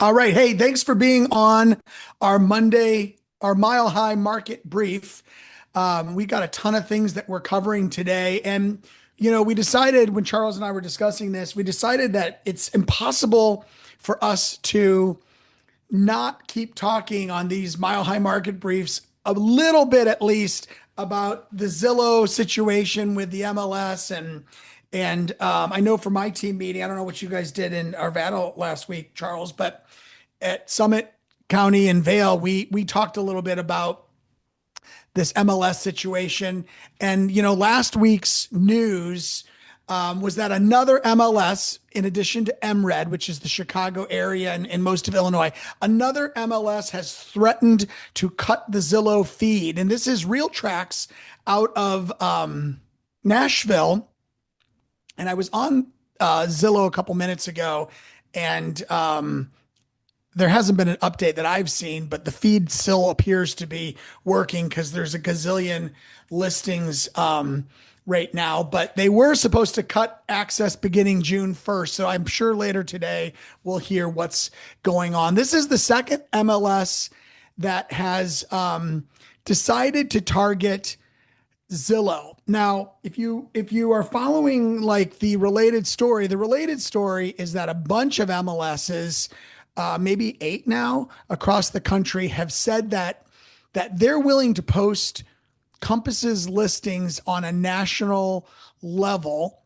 All right. Hey, thanks for being on our Monday, our Mile High Market Brief. We got a ton of things that we're covering today. And, we decided when Charles and I were discussing this, we decided that it's impossible for us to not keep talking on these Mile High Market Briefs a little bit at least about the Zillow situation with the MLS and I know for my team meeting, I don't know what you guys did in Arvada last week, Charles, but at Summit County and Vale, we talked a little bit about this MLS situation. And last week's news was that another MLS, in addition to MRED, which is the Chicago area and most of Illinois, another MLS has threatened to cut the Zillow feed. And this is Real Tracks out of Nashville. And I was on Zillow a couple minutes ago, and there hasn't been an update that I've seen, but the feed still appears to be working because there's a gazillion listings right now. But they were supposed to cut access beginning June 1st. So I'm sure later today we'll hear what's going on. This is the second MLS that has decided to target Zillow. Now, if you are following like the related story is that a bunch of MLSs, maybe 8 now across the country, have said that they're willing to post Compass's listings on a national level.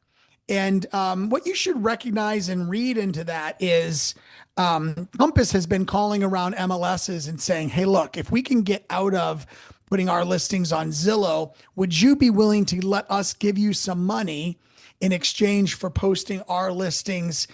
And what you should recognize and read into that is Compass has been calling around MLSs and saying, hey, look, if we can get out of putting our listings on Zillow, would you be willing to let us give you some money in exchange for posting our listings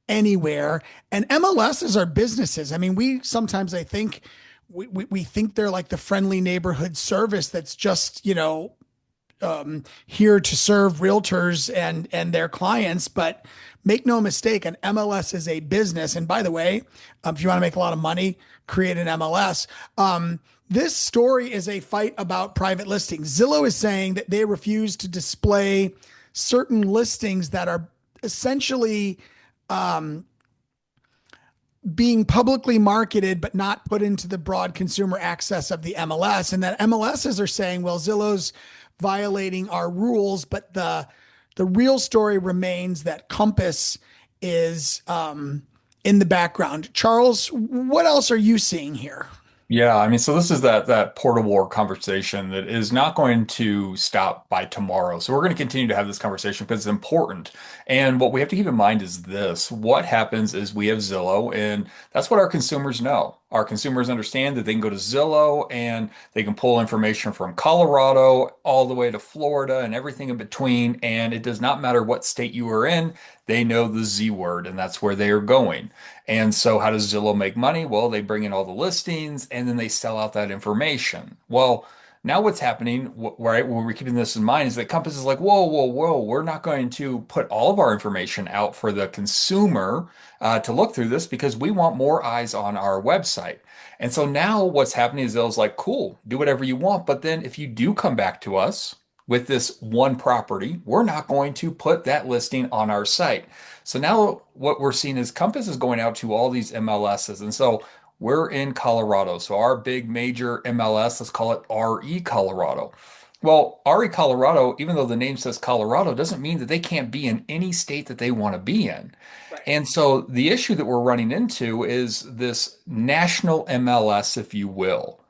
anywhere? And MLSs are businesses. I mean, I think we think they're like the friendly neighborhood service that's just, here to serve realtors and their clients. But make no mistake, an MLS is a business. And by the way, if you want to make a lot of money, create an MLS. This story is a fight about private listings. Zillow is saying that they refuse to display certain listings that are essentially being publicly marketed but not put into the broad consumer access of the MLS. And that MLSs are saying, well, Zillow's violating our rules, but the real story remains that Compass is in the background. Charles, what else are you seeing here? Yeah, I mean, so this is that port of war conversation that is not going to stop by tomorrow. So we're going to continue to have this conversation because it's important. And what we have to keep in mind is this: what happens is we have Zillow, and that's what our consumers know. Our consumers understand that they can go to Zillow and they can pull information from Colorado all the way to Florida and everything in between. And it does not matter what state you are in, they know the Z word, and that's where they are going. And so, how does Zillow make money? Well, they bring in all the listings and then they sell out that information. Well, now what's happening, right, when we're keeping this in mind, is that Compass is like, whoa, whoa, whoa, we're not going to put all of our information out for the consumer to look through this because we want more eyes on our website. And so now what's happening is Zillow's like, cool, do whatever you want. But then if you do come back to us with this one property, we're not going to put that listing on our site. So now what we're seeing is Compass is going out to all these MLSs. And so we're in Colorado. So our big major MLS, let's call it RE Colorado. Well, RE Colorado, even though the name says Colorado, doesn't mean that they can't be in any state that they want to be in. Right. And so the issue that we're running into is this national MLS, if you will.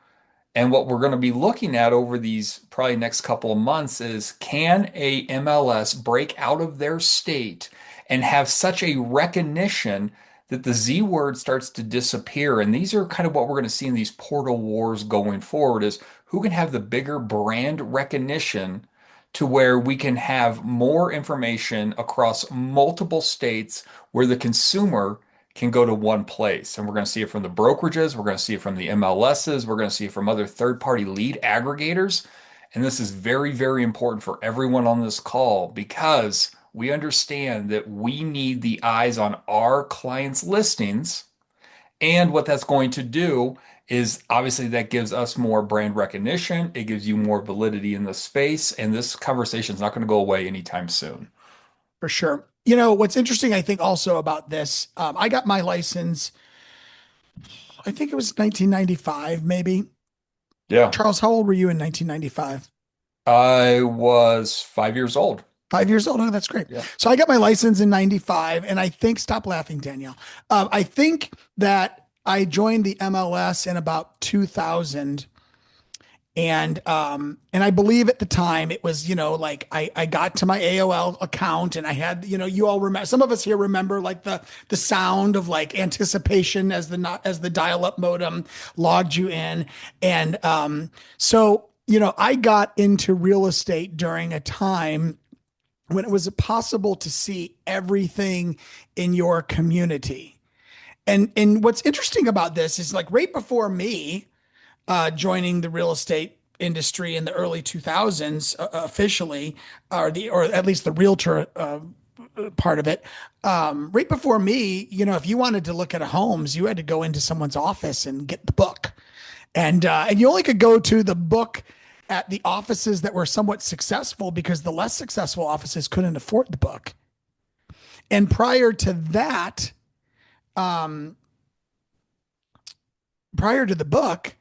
And what we're going to be looking at over these probably next couple of months is, can a MLS break out of their state and have such a recognition that the Z word starts to disappear? And these are kind of what we're going to see in these portal wars going forward, is who can have the bigger brand recognition to where we can have more information across multiple states where the consumer can go to one place. And we're going to see it from the brokerages, we're going to see it from the MLSs, we're going to see it from other third-party lead aggregators. And this is very, very important for everyone on this call because we understand that we need the eyes on our clients' listings. And what that's going to do is obviously that gives us more brand recognition. It gives you more validity in the space. And this conversation is not going to go away anytime soon. For sure. What's interesting, I think, also about this, I got my license I think it was 1995, maybe. Yeah. Charles, how old were you in 1995? I was 5 years old. 5 years old. Oh, that's great. Yeah. So I got my license in 95, and I think, stop laughing, Danielle. I think that I joined the MLS in about 2000. And I believe at the time it was, like I got to my AOL account and I had, you all remember, some of us here remember like the sound of like anticipation as the dial-up modem logged you in. And I got into real estate during a time when it was possible to see everything in your community. And what's interesting about this is like right before me joining the real estate industry in the early 2000s officially, or at least the realtor part of it. Right before me, if you wanted to look at homes, you had to go into someone's office and get the book, and you only could go to the book at the offices that were somewhat successful because the less successful offices couldn't afford the book. And um, prior to the book,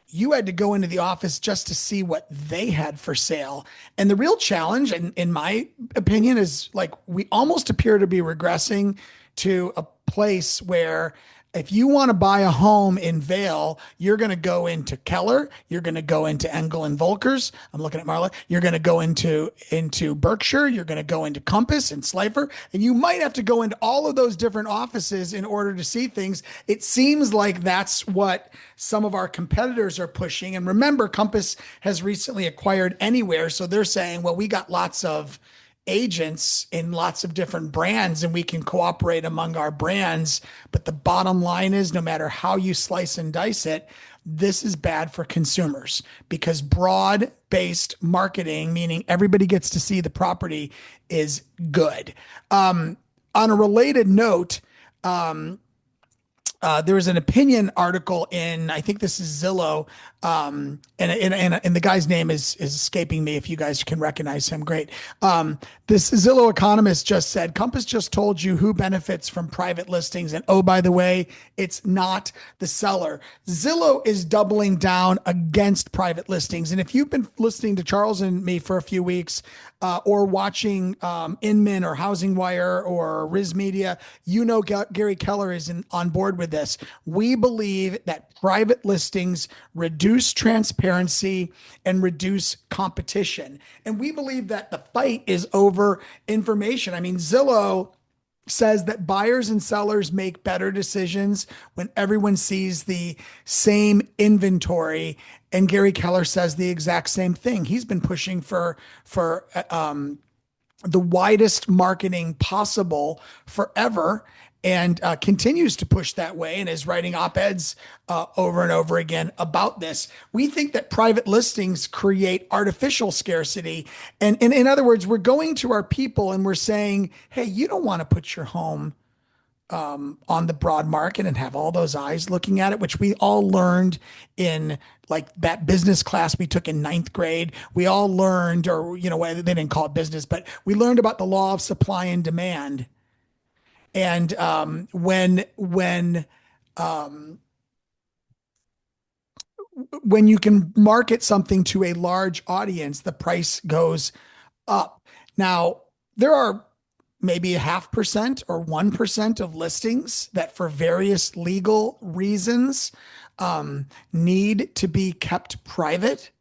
you had to go into the office just to see what they had for sale. And the real challenge, in my opinion, is like we almost appear to be regressing to a place where if you want to buy a home in Vale, you're going to go into Keller, you're going to go into Engel and Volkers. I'm looking at Marla. You're going to go into Berkshire, you're going to go into Compass and Slifer, and you might have to go into all of those different offices in order to see things. It seems like that's what some of our competitors are pushing. And remember, Compass has recently acquired Anywhere, so they're saying, well, we got lots of agents in lots of different brands and we can cooperate among our brands. But the bottom line is no matter how you slice and dice it, this is bad for consumers because broad based marketing, meaning everybody gets to see the property, is good. On a related note, there was an opinion article in, I think this is Zillow, and the guy's name is escaping me. If you guys can recognize him, great. This Zillow economist just said Compass just told you who benefits from private listings, and oh, by the way, it's not the seller. Zillow is doubling down against private listings, and if you've been listening to Charles and me for a few weeks, or watching Inman or Housing Wire or Riz Media, Gary Keller is on board with this. We believe that private listings reduce transparency and reduce competition. And we believe that the fight is over information. I mean, Zillow says that buyers and sellers make better decisions when everyone sees the same inventory. And Gary Keller says the exact same thing. He's been pushing for the widest marketing possible forever and continues to push that way and is writing op-eds over and over again about this. We think that private listings create artificial scarcity. And in other words, we're going to our people and we're saying, hey, you don't want to put your home on the broad market and have all those eyes looking at it, which we all learned in like that business class we took in ninth grade. We all learned, or, they didn't call it business, but we learned about the law of supply and demand. And when you can market something to a large audience, the price goes up. Now, there are maybe a 0.5% or 1% of listings that, for various legal reasons, need to be kept private.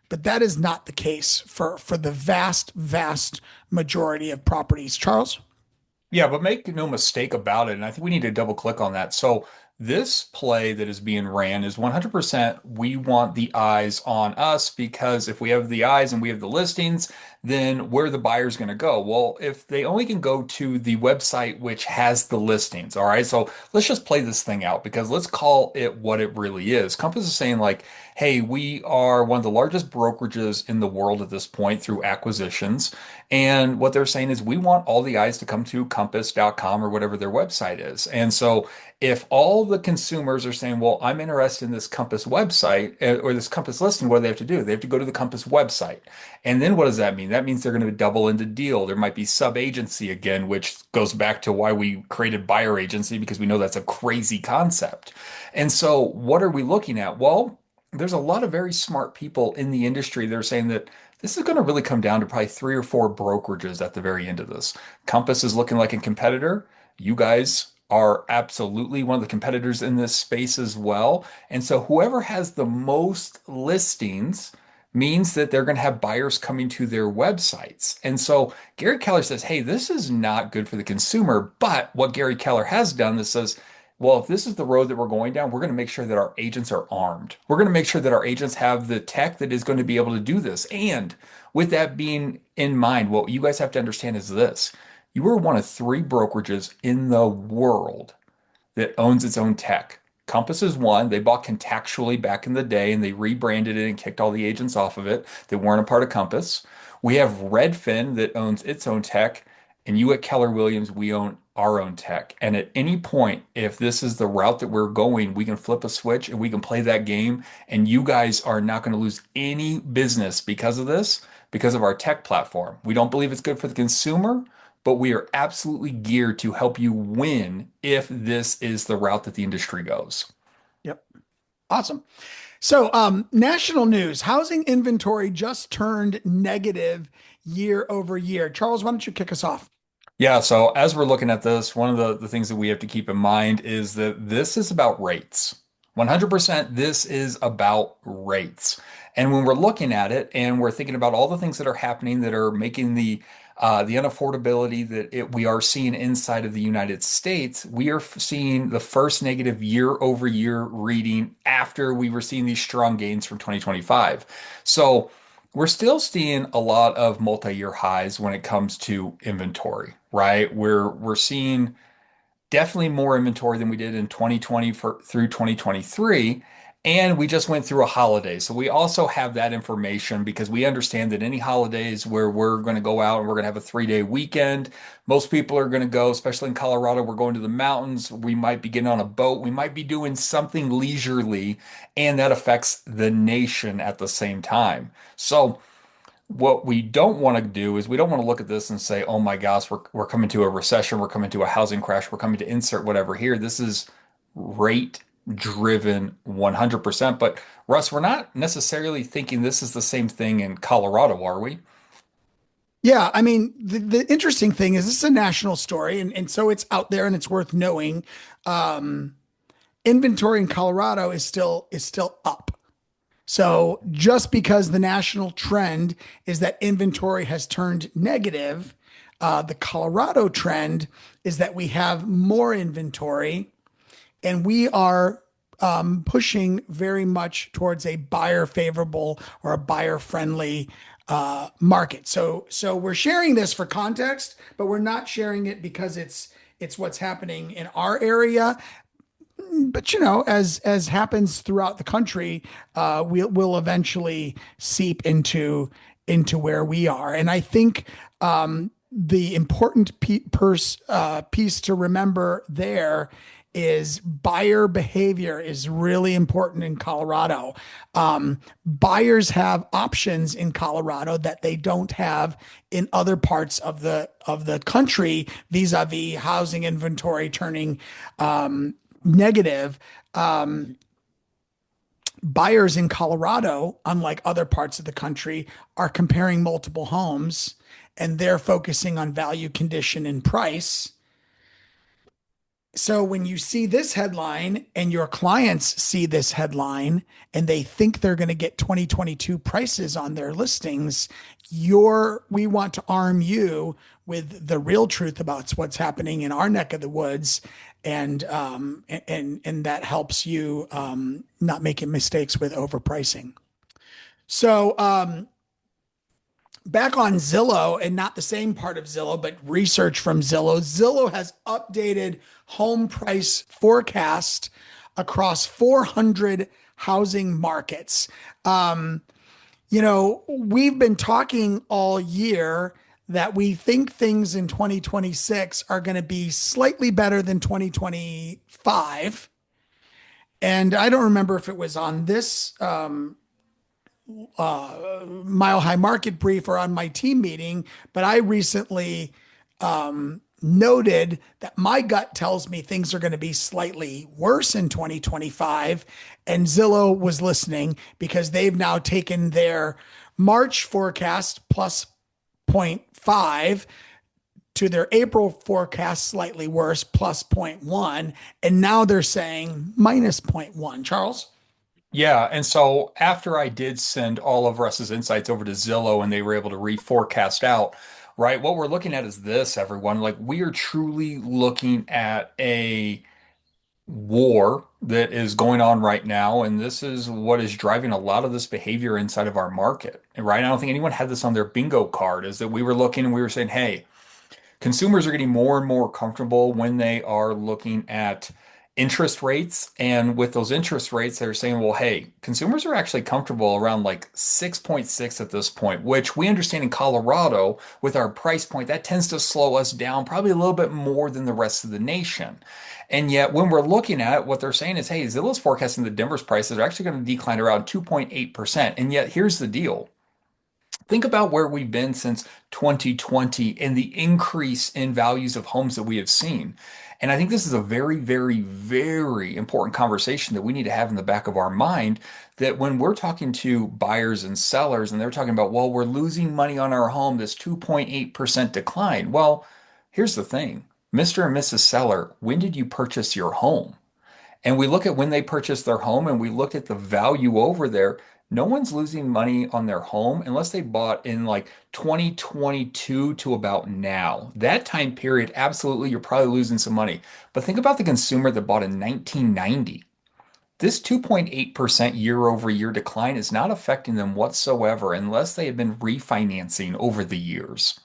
But that is not the case for the vast, vast majority of properties. Charles? Yeah, but make no mistake about it, and I think we need to double click on that. So this play that is being ran is 100% we want the eyes on us because if we have the eyes and we have the listings, then where are the buyers going to go? Well, if they only can go to the website which has the listings, all right? So let's just play this thing out because let's call it what it really is. Compass is saying like, hey, we are one of the largest brokerages in the world at this point through acquisitions. And what they're saying is we want all the eyes to come to compass.com or whatever their website is. And so If all the consumers are saying, well, I'm interested in this Compass website or this Compass listing, what do they have to do? They have to go to the Compass website. And then what does that mean? That means they're going to double into deal. There might be sub-agency again, which goes back to why we created buyer agency because we know that's a crazy concept. And so what are we looking at? Well, there's a lot of very smart people in the industry that are saying that this is going to really come down to probably three or four brokerages at the very end of this. Compass is looking like a competitor. You guys are absolutely one of the competitors in this space as well. And so whoever has the most listings means that they're going to have buyers coming to their websites. And so Gary Keller says, hey, this is not good for the consumer. But what Gary Keller has done that says, well, if this is the road that we're going down, we're going to make sure that our agents are armed. We're going to make sure that our agents have the tech that is going to be able to do this. And with that being in mind, what you guys have to understand is this. You are one of three brokerages in the world that owns its own tech. Compass is one. They bought Contactually back in the day and they rebranded it and kicked all the agents off of it that weren't a part of Compass. We have Redfin that owns its own tech. And you at Keller Williams, we own our own tech. And at any point, if this is the route that we're going, we can flip a switch and we can play that game. And you guys are not going to lose any business because of this, because of our tech platform. We don't believe it's good for the consumer, but we are absolutely geared to help you win if this is the route that the industry goes. Yep. Awesome. So, national news, housing inventory just turned negative year over year. Charles, why don't you kick us off? Yeah, so as we're looking at this, one of the things that we have to keep in mind is that this is about rates. 100% this is about rates. And when we're looking at it and we're thinking about all the things that are happening that are making the unaffordability that we are seeing inside of the United States, we are seeing the first negative year over year reading after we were seeing these strong gains from 2025. So we're still seeing a lot of multi-year highs when it comes to inventory, right? We're seeing definitely more inventory than we did in 2020 through 2023. And we just went through a holiday. So we also have that information because we understand that any holidays where we're going to go out and we're going to have a 3-day weekend, most people are going to go, especially in Colorado, we're going to the mountains. We might be getting on a boat. We might be doing something leisurely, and that affects the nation at the same time. So what we don't want to do is we don't want to look at this and say, oh my gosh, we're coming to a recession, we're coming to a housing crash, we're coming to insert whatever here. This is rate driven 100%. But Russ, we're not necessarily thinking this is the same thing in Colorado, are we? Yeah, I mean, the interesting thing is this is a national story, and so it's out there and it's worth knowing. Um, Inventory in Colorado is still up. So just because the national trend is that inventory has turned negative, the Colorado trend is that we have more inventory and we are pushing very much towards a buyer favorable or a buyer friendly market. So we're sharing this for context, but we're not sharing it because it's what's happening in our area. But as happens throughout the country, we'll eventually seep into where we are. And I think the important piece to remember there is buyer behavior is really important in Colorado. Buyers have options in Colorado that they don't have in other parts of the country vis-a-vis housing inventory turning negative. Buyers in Colorado, unlike other parts of the country, are comparing multiple homes and they're focusing on value, condition, and price. So when you see this headline and your clients see this headline and they think they're going to get 2022 prices on their listings, we want to arm you with the real truth about what's happening in our neck of the woods, and that helps you not making mistakes with overpricing. So back on Zillow, and not the same part of Zillow, but research from Zillow. Zillow has updated home price forecast across 400 housing markets. We've been talking all year that we think things in 2026 are going to be slightly better than 2025. And I don't remember if it was on this Mile High Market Brief or on my team meeting, but I recently noted that my gut tells me things are going to be slightly worse in 2025. And Zillow was listening because they've now taken their March forecast plus zero point 0.5 to their April forecast slightly worse plus zero point 0.1. And now they're saying minus zero point 0.1. Charles? Yeah, and so after I did send all of Russ's insights over to Zillow and they were able to reforecast out, right? What we're looking at is this, everyone. Like we are truly looking at a war that is going on right now, and this is what is driving a lot of this behavior inside of our market. And right, I don't think anyone had this on their bingo card, is that we were looking and we were saying, hey, consumers are getting more and more comfortable when they are looking at interest rates. And with those interest rates, they're saying, well, hey, consumers are actually comfortable around like 6.6 at this point, which we understand in Colorado with our price point, that tends to slow us down probably a little bit more than the rest of the nation. And yet, when we're looking at it, what they're saying is, hey, Zillow's forecasting that Denver's prices are actually going to decline around 2.8%. And yet, here's the deal. Think about where we've been since 2020 and the increase in values of homes that we have seen. And I think this is a very, very, very important conversation that we need to have in the back of our mind that when we're talking to buyers and sellers and they're talking about, well, we're losing money on our home, this 2.8% decline. Well, here's the thing, Mr. and Mrs. Seller, when did you purchase your home? And we look at when they purchased their home and we look at the value over there. No one's losing money on their home unless they bought in like 2022 to about now. That time period, absolutely, you're probably losing some money. But think about the consumer that bought in 1990. This 2.8% year over year decline is not affecting them whatsoever unless they have been refinancing over the years.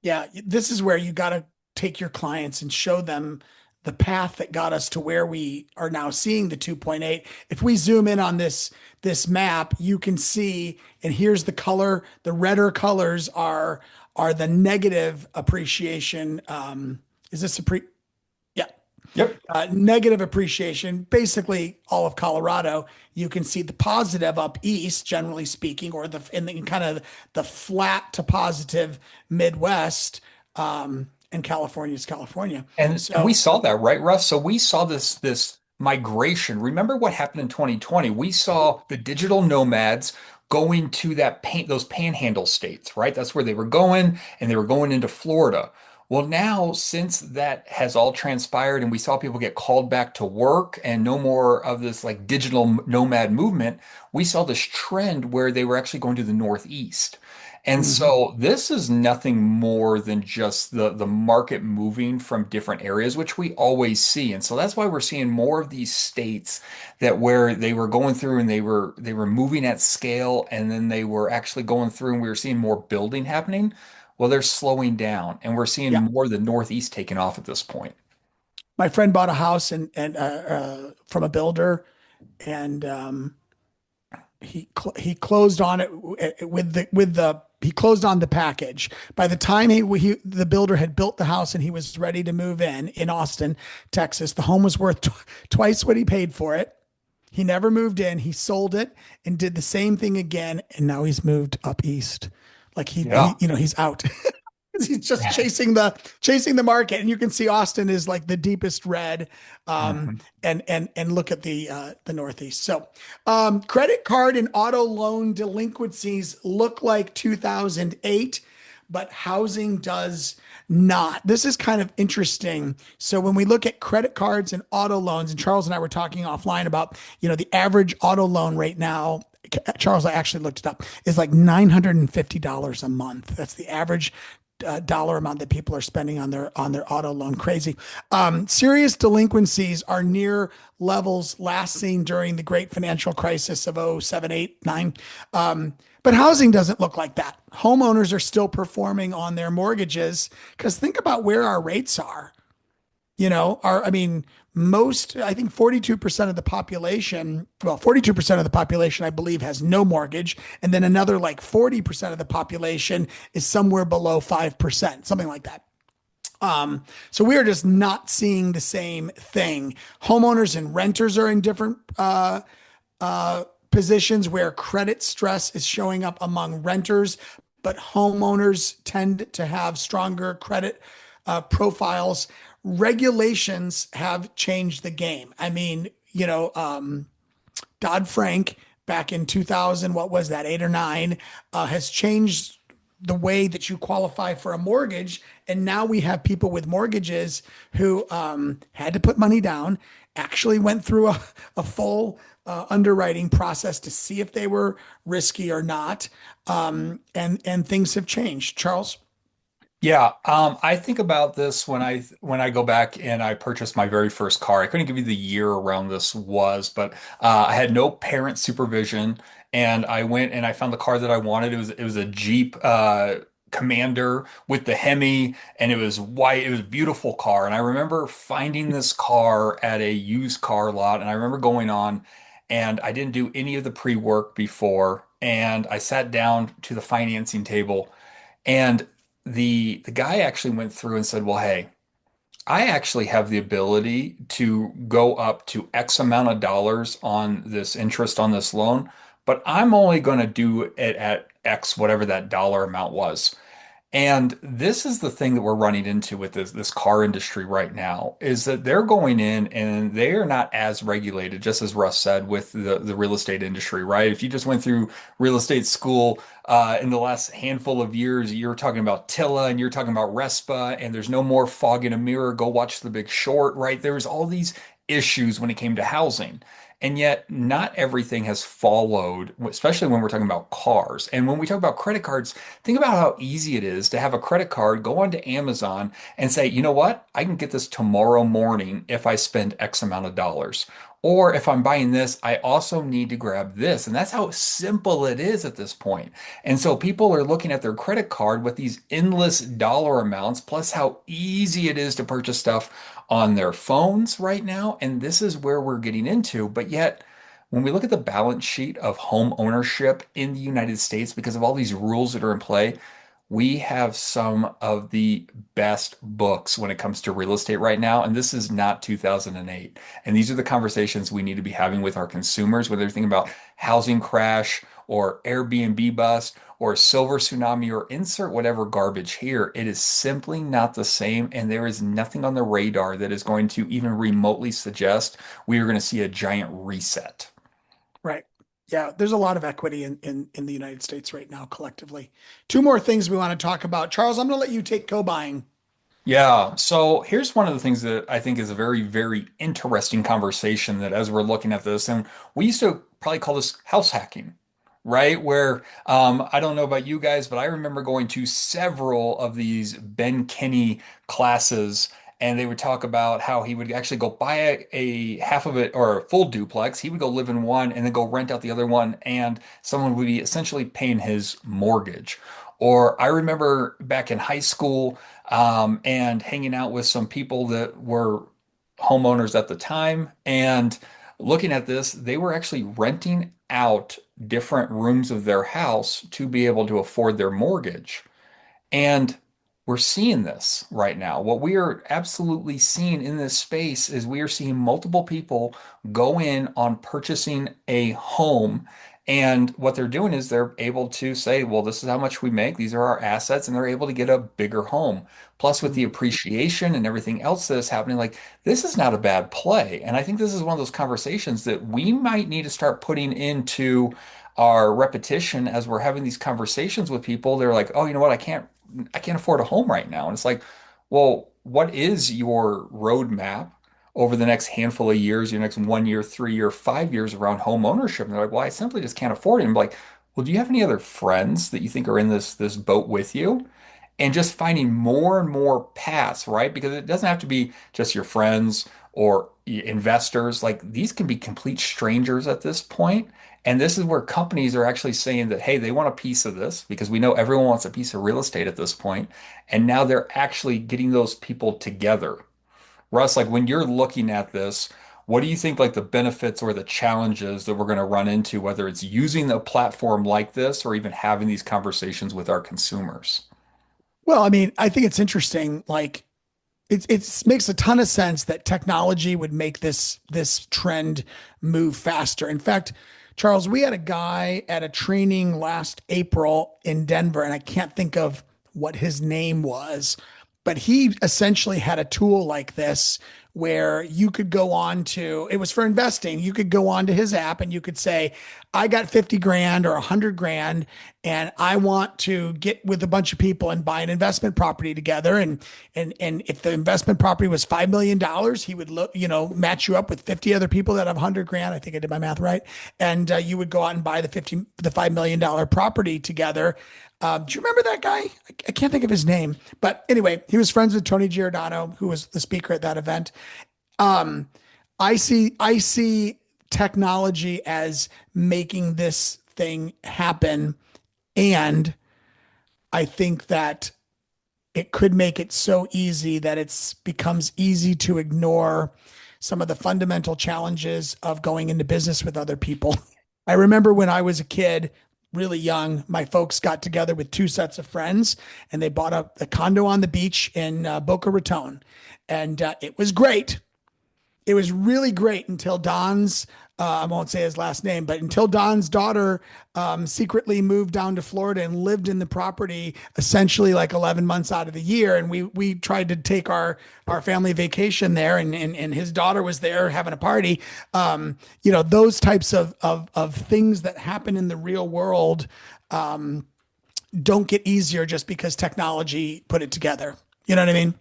Yeah, this is where you got to take your clients and show them the path that got us to where we are now seeing the 2.8. If we zoom in on this map, you can see, and here's the color. The redder colors are the negative appreciation. Is this a pre? Yeah, Yep. negative appreciation. Basically, all of Colorado. You can see the positive up east, generally speaking, or in kind of the flat to positive Midwest. And California is California. And we So saw that, right, Russ? So we saw this migration. Remember what happened in 2020? We saw the digital nomads going to those panhandle states, right? That's where they were going, and they were going into Florida. Well, now, since that has all transpired and we saw people get called back to work and no more of this like digital nomad movement, we saw this trend where they were actually going to the Northeast. And mhm. so this is nothing more than just the market moving from different areas, which we always see. And so that's why we're seeing more of these states that where they were going through and they were moving at scale and then they were actually going through and we were seeing more building happening. Well, they're slowing down and we're seeing Yeah, more of the Northeast taking off at this point. my friend bought a house and from a builder, and he closed on it with the he closed on the package. By the time the builder had built the house and he was ready to move in Austin, Texas, the home was worth twice what he paid for it. He never moved in. He sold it and did the same thing again, and now he's moved up east. Like Yeah. he's out. He's just chasing the market, and you can see Austin is like the deepest red, Mhm. and look at the Northeast. So, credit card and auto loan delinquencies look like 2008, but housing does not. This is kind of interesting. So when we look at credit cards and auto loans, and Charles and I were talking offline about, the average auto loan rate now. Charles, I actually looked it up, is like $950 a month. That's the average dollar amount that people are spending on their auto loan. Crazy. Serious delinquencies are near levels last seen during the great financial crisis of 07, 8, 9. But housing doesn't look like that. Homeowners are still performing on their mortgages because think about where our rates are. I mean, I think 42% of the population, well, 42% of the population, I believe, has no mortgage. And then another like 40% of the population is somewhere below 5%, something like that. So we are just not seeing the same thing. Homeowners and renters are in different positions where credit stress is showing up among renters, but homeowners tend to have stronger credit profiles. Regulations have changed the game. I mean, Dodd-Frank back in 2000, what was that, eight or nine, has changed the way that you qualify for a mortgage. And now we have people with mortgages who had to put money down, actually went through a full underwriting process to see if they were risky or not. And things have changed. Charles? Yeah, I think about this when I go back and I purchased my very first car. I couldn't give you the year around this was, but I had no parent supervision, and I went and I found the car that I wanted. It was a Jeep Commander with the Hemi, and it was white. It was a beautiful car, and I remember finding this car at a used car lot, and I remember going on, and I didn't do any of the pre-work before, and I sat down to the financing table. And the guy actually went through and said, "Well, hey, I actually have the ability to go up to X amount of dollars on this interest on this loan, but I'm only going to do it at X, whatever that dollar amount was." And this is the thing that we're running into with this car industry right now is that they're going in and they are not as regulated, just as Russ said, with the real estate industry, right? If you just went through real estate school in the last handful of years, you're talking about TILA and you're talking about RESPA, and there's no more fog in a mirror. Go watch The Big Short, right? There was all these issues when it came to housing. And yet, not everything has followed, especially when we're talking about cars. And when we talk about credit cards, think about how easy it is to have a credit card, go onto Amazon and say, you know what? I can get this tomorrow morning if I spend X amount of dollars. Or if I'm buying this, I also need to grab this. And that's how simple it is at this point. And so people are looking at their credit card with these endless dollar amounts, plus how easy it is to purchase stuff on their phones right now. And this is where we're getting into. But yet, when we look at the balance sheet of home ownership in the United States, because of all these rules that are in play, we have some of the best books when it comes to real estate right now. And this is not 2008. And these are the conversations we need to be having with our consumers, whether they're thinking about housing crash or Airbnb bust or silver tsunami or insert whatever garbage here. It is simply not the same. And there is nothing on the radar that is going to even remotely suggest we are going to see a giant reset. Right. Yeah, there's a lot of equity in the United States right now collectively. Two more things we want to talk about. Charles, I'm going to let you take co-buying. Yeah, so here's one of the things that I think is a very, very interesting conversation that as we're looking at this, and we used to probably call this house hacking, right? Where I don't know about you guys, but I remember going to several of these Ben Kinney classes, and they would talk about how he would actually go buy a half of it or a full duplex. He would go live in one and then go rent out the other one, and someone would be essentially paying his mortgage. Or I remember back in high school and hanging out with some people that were homeowners at the time. And looking at this, they were actually renting out different rooms of their house to be able to afford their mortgage. And we're seeing this right now. What we are absolutely seeing in this space is we are seeing multiple people go in on purchasing a home. And what they're doing is they're able to say, well, this is how much we make. These are our assets. And they're able to get a bigger home. Plus, with the Mhm. appreciation and everything else that is happening, like this is not a bad play. And I think this is one of those conversations that we might need to start putting into our repetition as we're having these conversations with people. They're like, oh, you know what? I can't afford a home right now. And it's like, well, what is your roadmap over the next handful of years, your next 1 year, 3 year, 5 years around home ownership? And they're like, well, I simply just can't afford it. And I'm like, well, do you have any other friends that you think are in this boat with you? And just finding more and more paths, right? Because it doesn't have to be just your friends or investors. Like these can be complete strangers at this point. And this is where companies are actually saying that, hey, they want a piece of this because we know everyone wants a piece of real estate at this point. And now they're actually getting those people together. Russ, like when you're looking at this, what do you think like the benefits or the challenges that we're going to run into, whether it's using a platform like this or even having these conversations with our consumers? Well, I mean, I think it's interesting. Like, it makes a ton of sense that technology would make this trend move faster. In fact, Charles, we had a guy at a training last April in Denver, and I can't think of what his name was, but he essentially had a tool like this where you could go on to, it was for investing. You could go on to his app and you could say, I got 50 grand or 100 grand, and I want to get with a bunch of people and buy an investment property together. And if the investment property was $5 million, he would match you up with 50 other people that have 100 grand. I think I did my math right, and you would go out and buy the $5 million property together. Do you remember that guy? I can't think of his name, but anyway, he was friends with Tony Giordano, who was the speaker at that event. Um, I see technology as making this thing happen, and I think that it could make it so easy that it's becomes easy to ignore some of the fundamental challenges of going into business with other people. I remember when I was a kid, really young, my folks got together with two sets of friends and they bought a condo on the beach in Boca Raton. And it was great. It was really great until Don's, I won't say his last name, but until Don's daughter secretly moved down to Florida and lived in the property essentially like 11 months out of the year. And we tried to take our family vacation there, and his daughter was there having a party. Those types of things that happen in the real world don't get easier just because technology put it together. You know what I mean?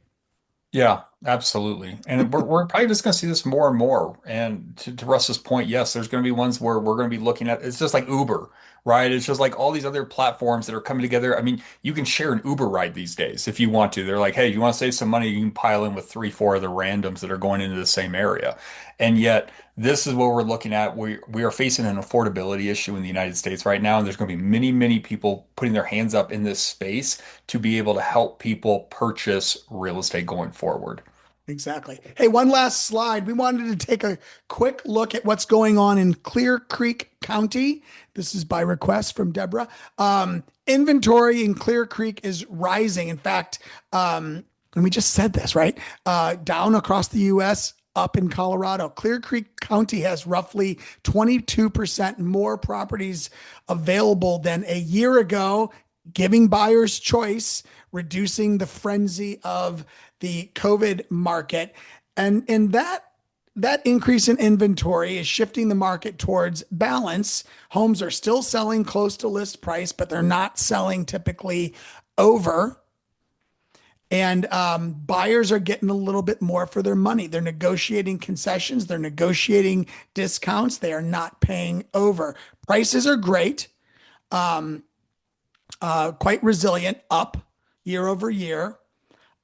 Yeah, absolutely. And we're probably just going to see this more and more. And to Russ's point, yes, there's going to be ones where we're going to be looking at, it's just like Uber, right? It's just like all these other platforms that are coming together. I mean, you can share an Uber ride these days if you want to. They're like, hey, you want to save some money, you can pile in with three, four other randoms that are going into the same area. And yet, this is what we're looking at. We are facing an affordability issue in the United States right now, and there's going to be many, many people putting their hands up in this space to be able to help people purchase real estate going forward. Exactly. Hey, one last slide. We wanted to take a quick look at what's going on in Clear Creek County. This is by request from Deborah. Inventory in Clear Creek is rising. In fact, and we just said this, right? Down across the U.S., up in Colorado. Clear Creek County has roughly 22% more properties available than a year ago, giving buyers choice, reducing the frenzy of the COVID market. And that increase in inventory is shifting the market towards balance. Homes are still selling close to list price, but they're not selling typically over. And buyers are getting a little bit more for their money. They're negotiating concessions, they're negotiating discounts, they are not paying over. Prices are great, quite resilient, up year over year.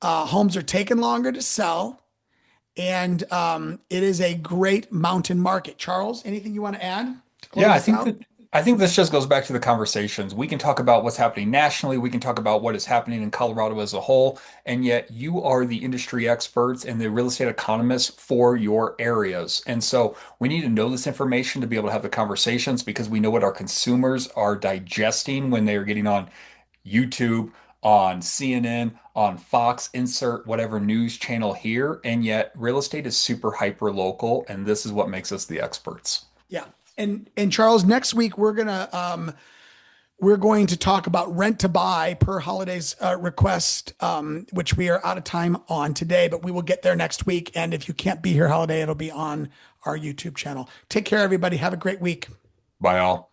Homes are taking longer to sell, and it is a great mountain market. Charles, anything you want to add to Yeah, close this out? I think this just goes back to the conversations. We can talk about what's happening nationally, we can talk about what is happening in Colorado as a whole, and yet you are the industry experts and the real estate economists for your areas. And so we need to know this information to be able to have the conversations because we know what our consumers are digesting when they are getting on YouTube, on CNN, on Fox, insert whatever news channel here. And yet real estate is super hyper local, and this is what makes us the experts. Yeah. And Charles, next week we're going to talk about rent to buy per holidays request, which we are out of time on today, but we will get there next week. And if you can't be here holiday, it'll be on our YouTube channel. Take care, everybody. Have a great week. By all.